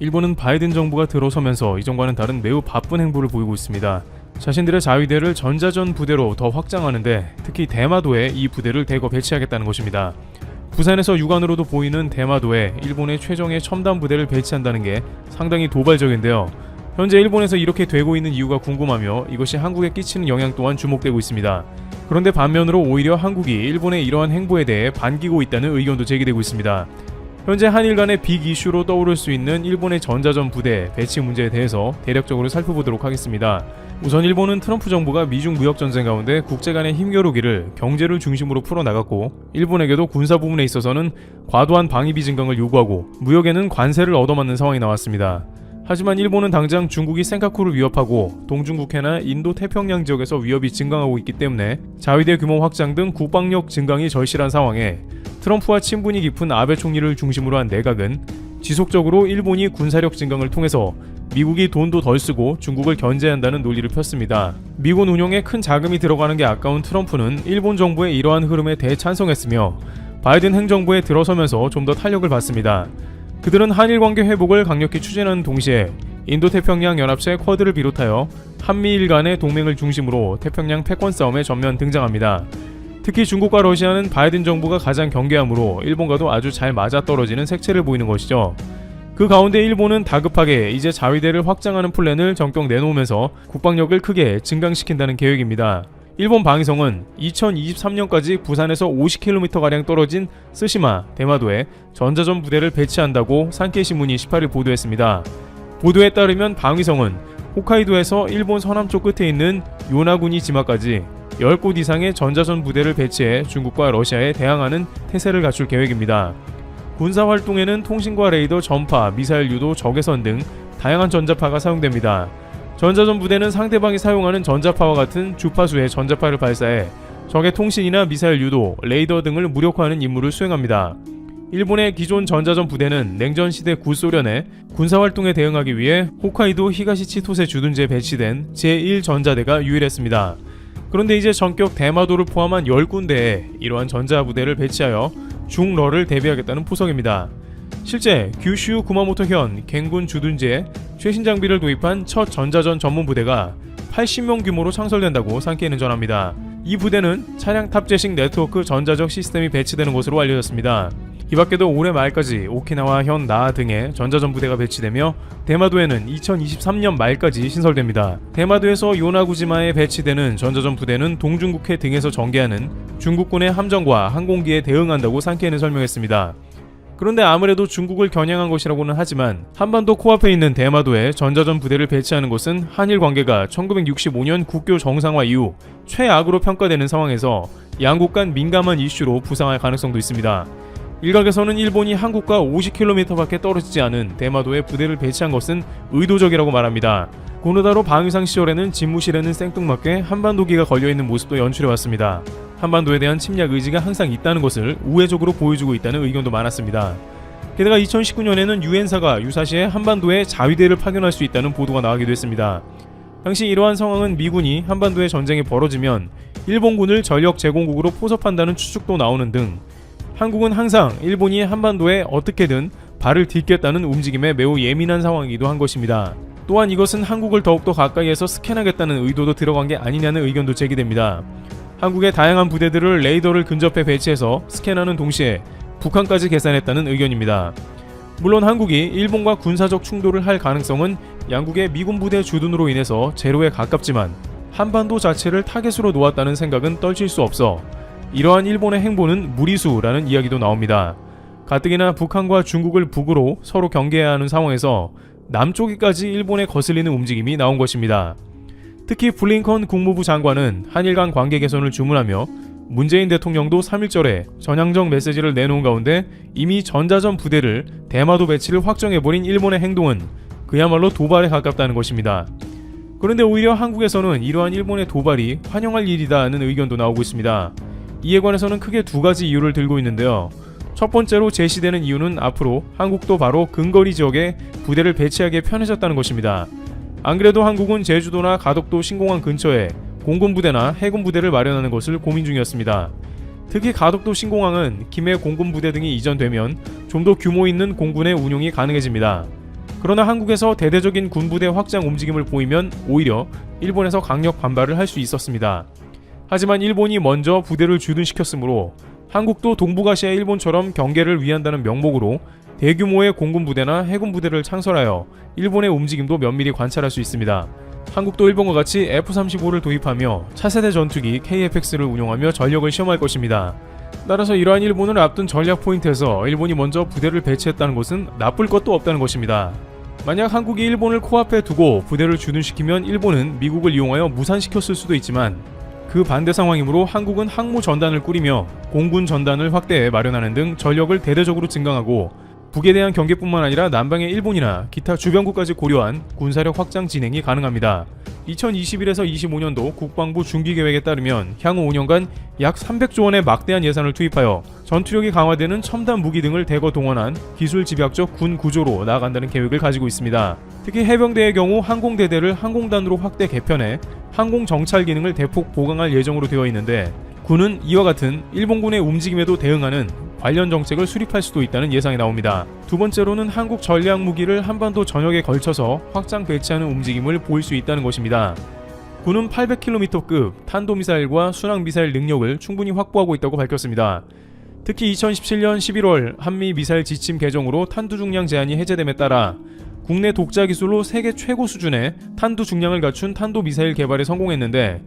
일본은 바이든 정부가 들어서면서 이전과는 다른 매우 바쁜 행보를 보이고 있습니다. 자신들의 자위대를 전자전 부대로 더 확장하는데 특히 대마도에 이 부대를 대거 배치하겠다는 것입니다. 부산에서 육안으로도 보이는 대마도에 일본의 최정예 첨단 부대를 배치한다는 게 상당히 도발적인데요. 현재 일본에서 이렇게 되고 있는 이유가 궁금하며 이것이 한국에 끼치는 영향 또한 주목되고 있습니다. 그런데 반면으로 오히려 한국이 일본의 이러한 행보에 대해 반기고 있다는 의견도 제기되고 있습니다. 현재 한일 간의 빅 이슈로 떠오를 수 있는 일본의 전자전 부대 배치 문제에 대해서 대략적으로 살펴보도록 하겠습니다. 우선 일본은 트럼프 정부가 미중 무역 전쟁 가운데 국제 간의 힘겨루기를 경제를 중심으로 풀어나갔고 일본에게도 군사 부분에 있어서는 과도한 방위비 증강을 요구하고 무역에는 관세를 얻어맞는 상황이 나왔습니다. 하지만 일본은 당장 중국이 센카쿠를 위협하고 동중국해나 인도 태평양 지역에서 위협이 증강하고 있기 때문에 자위대 규모 확장 등 국방력 증강이 절실한 상황에 트럼프와 친분이 깊은 아베 총리를 중심으로 한 내각은 지속적으로 일본이 군사력 증강을 통해서 미국이 돈도 덜 쓰고 중국을 견제한다는 논리를 폈습니다. 미군 운용에 큰 자금이 들어가는 게 아까운 트럼프는 일본 정부의 이러한 흐름에 대찬성했으며 바이든 행정부에 들어서면서 좀 더 탄력을 받습니다. 그들은 한일 관계 회복을 강력히 추진하는 동시에 인도태평양 연합체 쿼드를 비롯하여 한미일 간의 동맹을 중심으로 태평양 패권 싸움에 전면 등장합니다. 특히 중국과 러시아는 바이든 정부가 가장 경계하므로 일본과도 아주 잘 맞아떨어지는 색채를 보이는 것이죠. 그 가운데 일본은 다급하게 이제 자위대를 확장하는 플랜을 전격 내놓으면서 국방력을 크게 증강시킨다는 계획입니다. 일본 방위성은 2023년까지 부산에서 50km가량 떨어진 쓰시마, 대마도에 전자전 부대를 배치한다고 산케이신문이 18일 보도했습니다. 보도에 따르면 방위성은 홋카이도에서 일본 서남쪽 끝에 있는 요나구니 지마까지 10곳 이상의 전자전 부대를 배치해 중국과 러시아에 대항하는 태세를 갖출 계획입니다. 군사활동에는 통신과 레이더, 전파, 미사일 유도, 적외선 등 다양한 전자파가 사용됩니다. 전자전 부대는 상대방이 사용하는 전자파와 같은 주파수의 전자파를 발사해 적의 통신이나 미사일 유도, 레이더 등을 무력화하는 임무를 수행합니다. 일본의 기존 전자전 부대는 냉전시대 구소련의 군사활동에 대응하기 위해 홋카이도 히가시치토세 주둔지에 배치된 제1전자대가 유일했습니다. 그런데 이제 전격 대마도를 포함한 10군데에 이러한 전자부대를 배치하여 중러를 대비하겠다는 포석입니다. 실제 규슈 구마모토현 갱군 주둔지에 최신 장비를 도입한 첫 전자전 전문 부대가 80명 규모로 창설된다고 산케이는 전합니다. 이 부대는 차량 탑재식 네트워크 전자적 시스템이 배치되는 것으로 알려졌습니다. 이 밖에도 올해 말까지 오키나와 현 나하 등에 전자전 부대가 배치되며 대마도에는 2023년 말까지 신설됩니다. 대마도에서 요나구지마에 배치되는 전자전 부대는 동중국해 등에서 전개하는 중국군의 함정과 항공기에 대응한다고 산케이는 설명했습니다. 그런데 아무래도 중국을 겨냥한 것이라고는 하지만 한반도 코앞에 있는 대마도에 전자전 부대를 배치하는 것은 한일 관계가 1965년 국교 정상화 이후 최악으로 평가되는 상황에서 양국 간 민감한 이슈로 부상할 가능성도 있습니다. 일각에서는 일본이 한국과 50km밖에 떨어지지 않은 대마도에 부대를 배치한 것은 의도적이라고 말합니다. 고노다로 방위상 시절에는 집무실에는 생뚱맞게 한반도기가 걸려있는 모습도 연출해왔습니다. 한반도에 대한 침략 의지가 항상 있다는 것을 우회적으로 보여주고 있다는 의견도 많았습니다. 게다가 2019년에는 유엔사가 유사시에 한반도에 자위대를 파견할 수 있다는 보도가 나오기도 했습니다. 당시 이러한 상황은 미군이 한반도에 전쟁이 벌어지면 일본군을 전력 제공국으로 포섭한다는 추측도 나오는 등 한국은 항상 일본이 한반도에 어떻게든 발을 딛겠다는 움직임에 매우 예민한 상황이기도 한 것입니다. 또한 이것은 한국을 더욱더 가까이에서 스캔하겠다는 의도도 들어간 게 아니냐는 의견도 제기됩니다. 한국의 다양한 부대들을 레이더를 근접해 배치해서 스캔하는 동시에 북한까지 계산했다는 의견입니다. 물론 한국이 일본과 군사적 충돌을 할 가능성은 양국의 미군 부대 주둔으로 인해서 제로에 가깝지만 한반도 자체를 타겟으로 놓았다는 생각은 떨칠 수 없어 이러한 일본의 행보는 무리수라는 이야기도 나옵니다. 가뜩이나 북한과 중국을 북으로 서로 경계해야 하는 상황에서 남쪽이까지 일본에 거슬리는 움직임이 나온 것입니다. 특히 블링컨 국무부 장관은 한일 간 관계 개선을 주문하며 문재인 대통령도 3일절에 전향적 메시지를 내놓은 가운데 이미 전자전 부대를 대마도 배치를 확정해버린 일본의 행동은 그야말로 도발에 가깝다는 것입니다. 그런데 오히려 한국에서는 이러한 일본의 도발이 환영할 일이다는 의견도 나오고 있습니다. 이에 관해서는 크게 두 가지 이유를 들고 있는데요. 첫 번째로 제시되는 이유는 앞으로 한국도 바로 근거리 지역에 부대를 배치하기에 편해졌다는 것입니다. 안 그래도 한국은 제주도나 가덕도 신공항 근처에 공군부대나 해군부대를 마련하는 것을 고민 중이었습니다. 특히 가덕도 신공항은 김해 공군부대 등이 이전되면 좀 더 규모 있는 공군의 운용이 가능해집니다. 그러나 한국에서 대대적인 군부대 확장 움직임을 보이면 오히려 일본에서 강력 반발을 할 수 있었습니다. 하지만 일본이 먼저 부대를 주둔시켰으므로 한국도 동북아시아 일본처럼 경계를 위한다는 명목으로 대규모의 공군 부대나 해군 부대를 창설하여 일본의 움직임도 면밀히 관찰할 수 있습니다. 한국도 일본과 같이 F-35를 도입하며 차세대 전투기 KF-X를 운용하며 전력을 시험할 것입니다. 따라서 이러한 일본을 앞둔 전략 포인트에서 일본이 먼저 부대를 배치했다는 것은 나쁠 것도 없다는 것입니다. 만약 한국이 일본을 코앞에 두고 부대를 주둔시키면 일본은 미국을 이용하여 무산시켰을 수도 있지만 그 반대 상황이므로 한국은 항모 전단을 꾸리며 공군 전단을 확대해 마련하는 등 전력을 대대적으로 증강하고 북에 대한 경계뿐만 아니라 남방의 일본이나 기타 주변국까지 고려한 군사력 확장 진행이 가능합니다. 2021에서 25년도 국방부 중기계획에 따르면 향후 5년간 약 300조 원의 막대한 예산을 투입하여 전투력이 강화되는 첨단 무기 등을 대거 동원한 기술 집약적 군 구조로 나아간다는 계획을 가지고 있습니다. 특히 해병대의 경우 항공대대를 항공단으로 확대 개편해 항공 정찰 기능을 대폭 보강할 예정으로 되어 있는데 군은 이와 같은 일본군의 움직임에도 대응하는 관련 정책을 수립할 수도 있다는 예상이 나옵니다. 두 번째로는 한국 전략 무기를 한반도 전역에 걸쳐서 확장 배치하는 움직임을 보일 수 있다는 것입니다. 군은 800km급 탄도미사일과 순항미사일 능력을 충분히 확보하고 있다고 밝혔습니다. 특히 2017년 11월 한미 미사일 지침 개정으로 탄두 중량 제한이 해제됨에 따라 국내 독자 기술로 세계 최고 수준의 탄두 중량을 갖춘 탄도미사일 개발에 성공했는데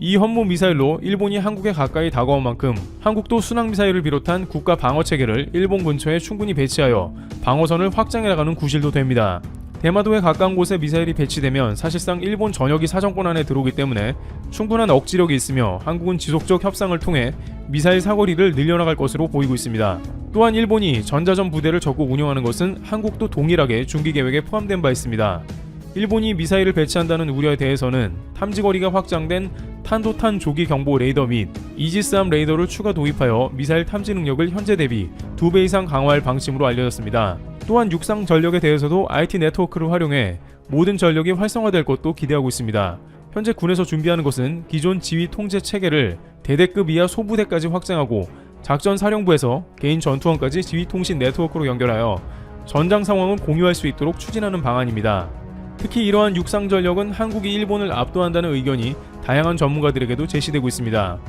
이 현무 미사일로 일본이 한국에 가까이 다가온 만큼 한국도 순항미사일을 비롯한 국가 방어체계를 일본 근처에 충분히 배치하여 방어선을 확장해 나가는 구실도 됩니다. 대마도에 가까운 곳에 미사일이 배치되면 사실상 일본 전역이 사정권 안에 들어오기 때문에 충분한 억지력이 있으며 한국은 지속적 협상을 통해 미사일 사거리를 늘려나갈 것으로 보이고 있습니다. 또한 일본이 전자전 부대를 적극 운영하는 것은 한국도 동일하게 중기계획에 포함된 바 있습니다. 일본이 미사일을 배치한다는 우려에 대해서는 탐지거리가 확장된 탄도탄 조기 경보 레이더 및 이지스함 레이더를 추가 도입하여 미사일 탐지 능력을 현재 대비 2배 이상 강화할 방침으로 알려졌습니다. 또한 육상 전력에 대해서도 IT 네트워크를 활용해 모든 전력이 활성화될 것도 기대하고 있습니다. 현재 군에서 준비하는 것은 기존 지휘 통제 체계를 대대급 이하 소부대까지 확장하고 작전사령부에서 개인 전투원까지 지휘 통신 네트워크로 연결하여 전장 상황을 공유할 수 있도록 추진하는 방안입니다. 특히 이러한 육상 전력은 한국이 일본을 압도한다는 의견이 다양한 전문가들에게도 제시되고 있습니다.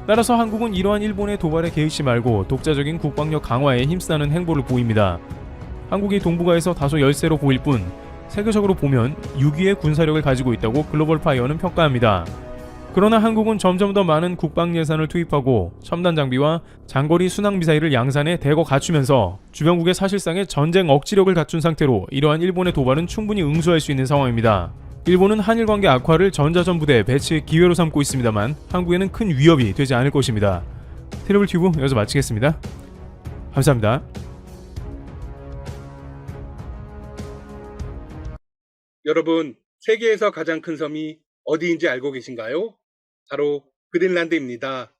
따라서 한국은 이러한 일본의 도발에 개의치 말고 독자적인 국방력 강화에 힘쓰는 행보를 보입니다. 한국이 동북아에서 다소 열세로 보일 뿐 세계적으로 보면 6위의 군사력을 가지고 있다고 글로벌파이어는 평가합니다. 그러나 한국은 점점 더 많은 국방 예산을 투입하고 첨단 장비와 장거리 순항미사일을 양산해 대거 갖추면서 주변국의 사실상의 전쟁 억지력을 갖춘 상태로 이러한 일본의 도발은 충분히 응수할 수 있는 상황입니다. 일본은 한일 관계 악화를 전자전 부대 배치의 기회로 삼고 있습니다만 한국에는 큰 위협이 되지 않을 것입니다. 테러블 튜브 여기서 마치겠습니다. 감사합니다. 여러분, 세계에서 가장 큰 섬이 어디인지 알고 계신가요? 바로 그린란드입니다.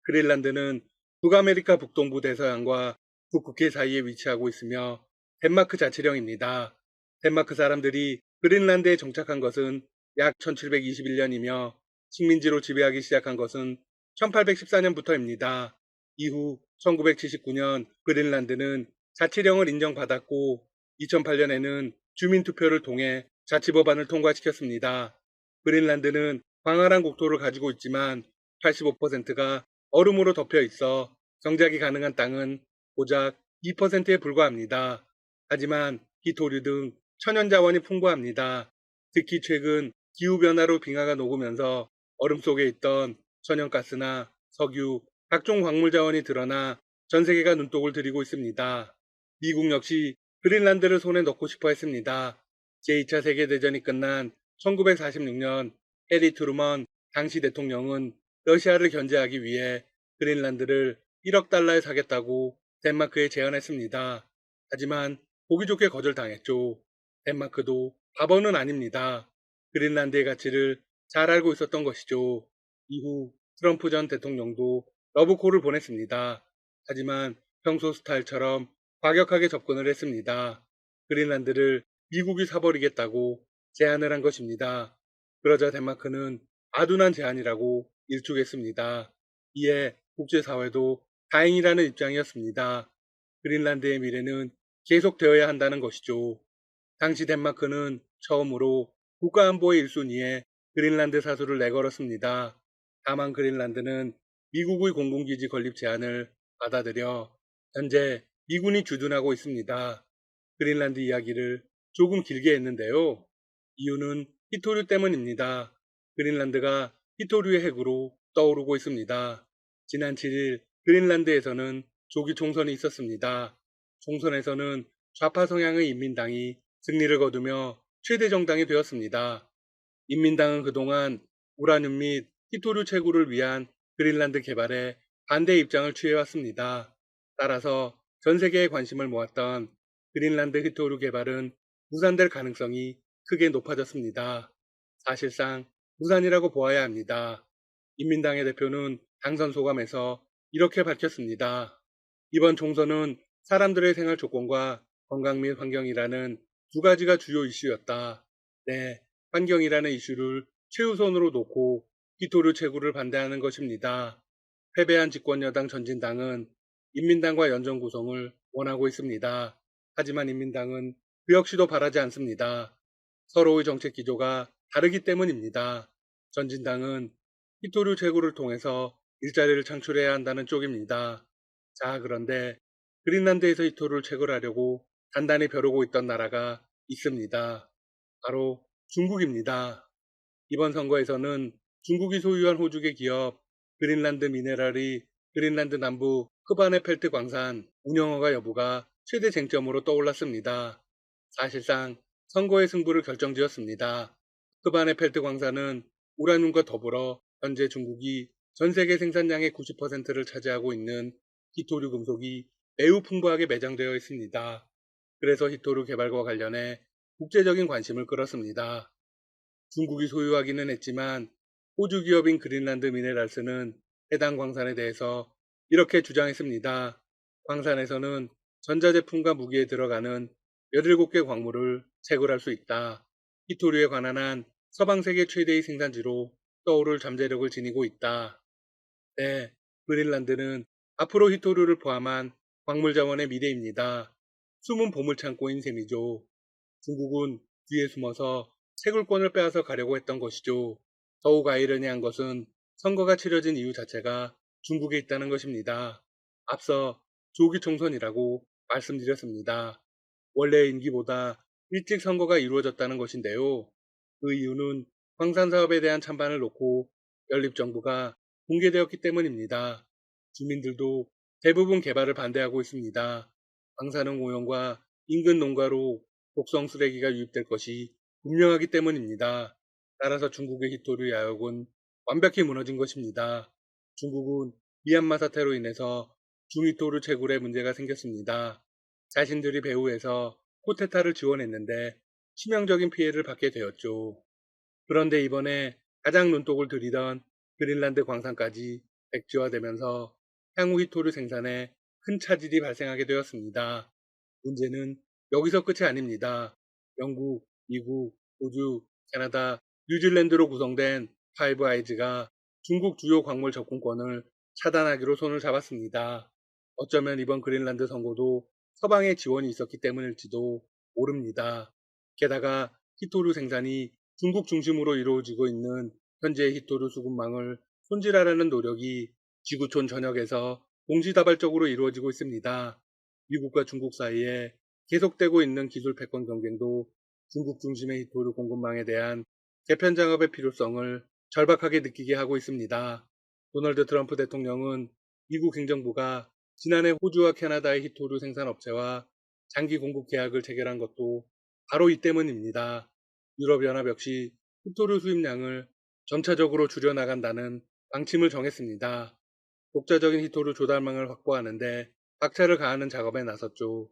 그린란드는 북아메리카 북동부 대서양과 북극해 사이에 위치하고 있으며 덴마크 자치령입니다. 덴마크 사람들이 그린란드에 정착한 것은 약 1721년이며 식민지로 지배하기 시작한 것은 1814년부터입니다. 이후 1979년 그린란드는 자치령을 인정받았고 2008년에는 주민투표를 통해 자치법안을 통과시켰습니다. 그린란드는 광활한 국토를 가지고 있지만 85%가 얼음으로 덮여 있어 정작이 가능한 땅은 고작 2%에 불과합니다. 하지만 기토류 등 천연자원이 풍부합니다. 특히 최근 기후변화로 빙하가 녹으면서 얼음 속에 있던 천연가스나 석유, 각종 광물자원이 드러나 전 세계가 눈독을 들이고 있습니다. 미국 역시 그린란드를 손에 넣고 싶어 했습니다. 제2차 세계대전이 끝난 1946년 해리 트루먼 당시 대통령은 러시아를 견제하기 위해 그린란드를 1억 달러에 사겠다고 덴마크에 제안했습니다. 하지만 보기 좋게 거절당했죠. 덴마크도 바보는 아닙니다. 그린란드의 가치를 잘 알고 있었던 것이죠. 이후 트럼프 전 대통령도 러브콜을 보냈습니다. 하지만 평소 스타일처럼 과격하게 접근을 했습니다. 그린란드를 미국이 사버리겠다고 제안을 한 것입니다. 그러자 덴마크는 아둔한 제안이라고 일축했습니다. 이에 국제사회도 다행이라는 입장이었습니다. 그린란드의 미래는 계속되어야 한다는 것이죠. 당시 덴마크는 처음으로 국가안보의 1순위에 그린란드 사수를 내걸었습니다. 다만 그린란드는 미국의 공군기지 건립 제안을 받아들여 현재 미군이 주둔하고 있습니다. 그린란드 이야기를 조금 길게 했는데요. 이유는 히토류 때문입니다. 그린란드가 히토류의 핵으로 떠오르고 있습니다. 지난 7일 그린란드에서는 조기 총선이 있었습니다. 총선에서는 좌파 성향의 인민당이 승리를 거두며 최대 정당이 되었습니다. 인민당은 그동안 우라늄 및 히토류 채굴을 위한 그린란드 개발에 반대 입장을 취해왔습니다. 따라서 전 세계의 관심을 모았던 그린란드 히토류 개발은 무산될 가능성이 크게 높아졌습니다. 사실상 무산이라고 보아야 합니다. 인민당의 대표는 당선 소감에서 이렇게 밝혔습니다. 이번 총선은 사람들의 생활 조건과 건강 및 환경이라는 두 가지가 주요 이슈였다. 네, 환경이라는 이슈를 최우선으로 놓고 히토류 채굴을 반대하는 것입니다. 패배한 집권여당 전진당은 인민당과 연정 구성을 원하고 있습니다. 하지만 인민당은 그 역시도 바라지 않습니다. 서로의 정책 기조가 다르기 때문입니다. 전진당은 히토류 채굴을 통해서 일자리를 창출해야 한다는 쪽입니다. 자, 그런데 그린란드에서 히토류를 채굴하려고 단단히 벼르고 있던 나라가 있습니다. 바로 중국입니다. 이번 선거에서는 중국이 소유한 호주계 기업 그린란드 미네랄이 그린란드 남부 크바네펠트 광산 운영허가 여부가 최대 쟁점으로 떠올랐습니다. 사실상 선거의 승부를 결정지었습니다. 크바네펠트 광산은 우라늄과 더불어 현재 중국이 전 세계 생산량의 90%를 차지하고 있는 히토류 금속이 매우 풍부하게 매장되어 있습니다. 그래서 히토류 개발과 관련해 국제적인 관심을 끌었습니다. 중국이 소유하기는 했지만 호주 기업인 그린란드 미네랄스는 해당 광산에 대해서 이렇게 주장했습니다. 광산에서는 전자제품과 무기에 들어가는 17개 광물을 채굴할 수 있다. 히토류에 관한 한 서방 세계 최대의 생산지로 떠오를 잠재력을 지니고 있다. 네, 그린란드는 앞으로 히토류를 포함한 광물 자원의 미래입니다. 숨은 보물창고인 셈이죠. 중국은 뒤에 숨어서 채굴권을 빼앗아 가려고 했던 것이죠. 더욱 아이러니한 것은 선거가 치러진 이유 자체가 중국에 있다는 것입니다. 앞서 조기 총선이라고 말씀드렸습니다. 원래 임기보다 일찍 선거가 이루어졌다는 것인데요. 그 이유는 광산 사업에 대한 찬반을 놓고 연립정부가 붕괴되었기 때문입니다. 주민들도 대부분 개발을 반대하고 있습니다. 광산은 오염과 인근 농가로 독성 쓰레기가 유입될 것이 분명하기 때문입니다. 따라서 중국의 히토류 야욕은 완벽히 무너진 것입니다. 중국은 미얀마 사태로 인해서 중히토류 채굴에 문제가 생겼습니다. 자신들이 배후에서 쿠데타를 지원했는데 치명적인 피해를 받게 되었죠. 그런데 이번에 가장 눈독을 들이던 그린란드 광산까지 백지화되면서 향후 히토류 생산에 큰 차질이 발생하게 되었습니다. 문제는 여기서 끝이 아닙니다. 영국, 미국, 호주, 캐나다, 뉴질랜드로 구성된 파이브 아이즈가 중국 주요 광물 접근권을 차단하기로 손을 잡았습니다. 어쩌면 이번 그린란드 선거도 서방의 지원이 있었기 때문일지도 모릅니다. 게다가 히토류 생산이 중국 중심으로 이루어지고 있는 현재의 히토류 수급망을 손질하려는 노력이 지구촌 전역에서 동시다발적으로 이루어지고 있습니다. 미국과 중국 사이에 계속되고 있는 기술 패권 경쟁도 중국 중심의 히토류 공급망에 대한 개편 작업의 필요성을 절박하게 느끼게 하고 있습니다. 도널드 트럼프 대통령은 미국 행정부가 지난해 호주와 캐나다의 히토류 생산업체와 장기 공급 계약을 체결한 것도 바로 이 때문입니다. 유럽연합 역시 히토류 수입량을 점차적으로 줄여나간다는 방침을 정했습니다. 독자적인 히토류 조달망을 확보하는데 박차를 가하는 작업에 나섰죠.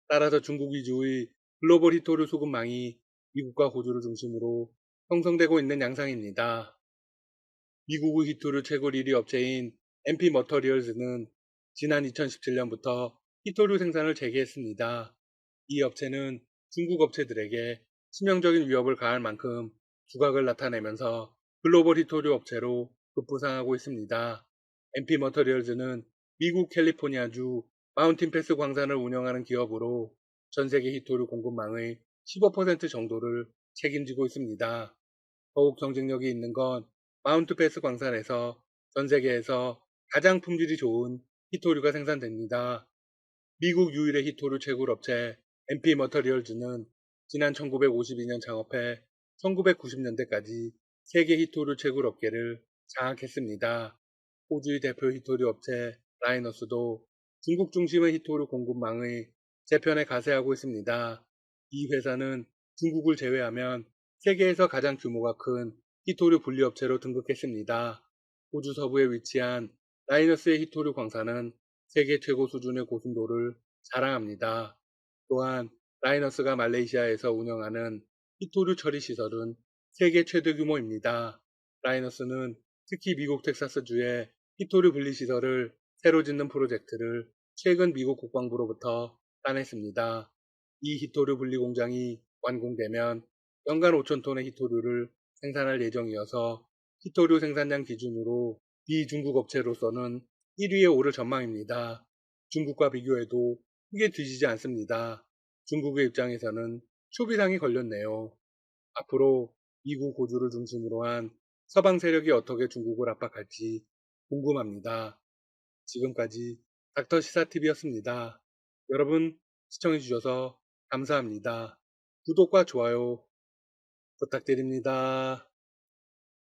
따라서 중국 위주의 글로벌 히토류 수급망이 미국과 호주를 중심으로 형성되고 있는 양상입니다. 미국의 히토류 채굴 1위 업체인 MP 머터리얼즈는 지난 2017년부터 히토류 생산을 재개했습니다. 이 업체는 중국 업체들에게 치명적인 위협을 가할 만큼 두각을 나타내면서 글로벌 히토류 업체로 급부상하고 있습니다. MP 머터리얼즈는 미국 캘리포니아주 마운틴 패스 광산을 운영하는 기업으로 전 세계 히토류 공급망의 15% 정도를 책임지고 있습니다. 더욱 경쟁력이 있는 건 마운트 패스 광산에서 전 세계에서 가장 품질이 좋은 히토류가 생산됩니다. 미국 유일의 히토류 채굴 업체 MP 머터리얼즈는 지난 1952년 창업해 1990년대까지 세계 히토류 채굴 업계를 장악했습니다. 호주의 대표 히토류 업체 라이너스도 중국 중심의 히토류 공급망의 재편에 가세하고 있습니다. 이 회사는 중국을 제외하면 세계에서 가장 규모가 큰 히토류 분리업체로 등극했습니다. 호주 서부에 위치한 라이너스의 히토류 광산은 세계 최고 수준의 고순도를 자랑합니다. 또한 라이너스가 말레이시아에서 운영하는 히토류 처리 시설은 세계 최대 규모입니다. 라이너스는 특히 미국 텍사스주의 히토류 분리 시설을 새로 짓는 프로젝트를 최근 미국 국방부로부터 따냈습니다. 이 히토류 분리 공장이 완공되면 연간 5,000톤의 히토류를 생산할 예정이어서 히토류 생산량 기준으로 비중국 업체로서는 1위에 오를 전망입니다. 중국과 비교해도 크게 뒤지지 않습니다. 중국의 입장에서는 초비상이 걸렸네요. 앞으로 미국 호주를 중심으로 한 서방 세력이 어떻게 중국을 압박할지 궁금합니다. 지금까지 닥터 시사TV였습니다. 여러분 시청해주셔서 감사합니다. 구독과 좋아요 부탁드립니다.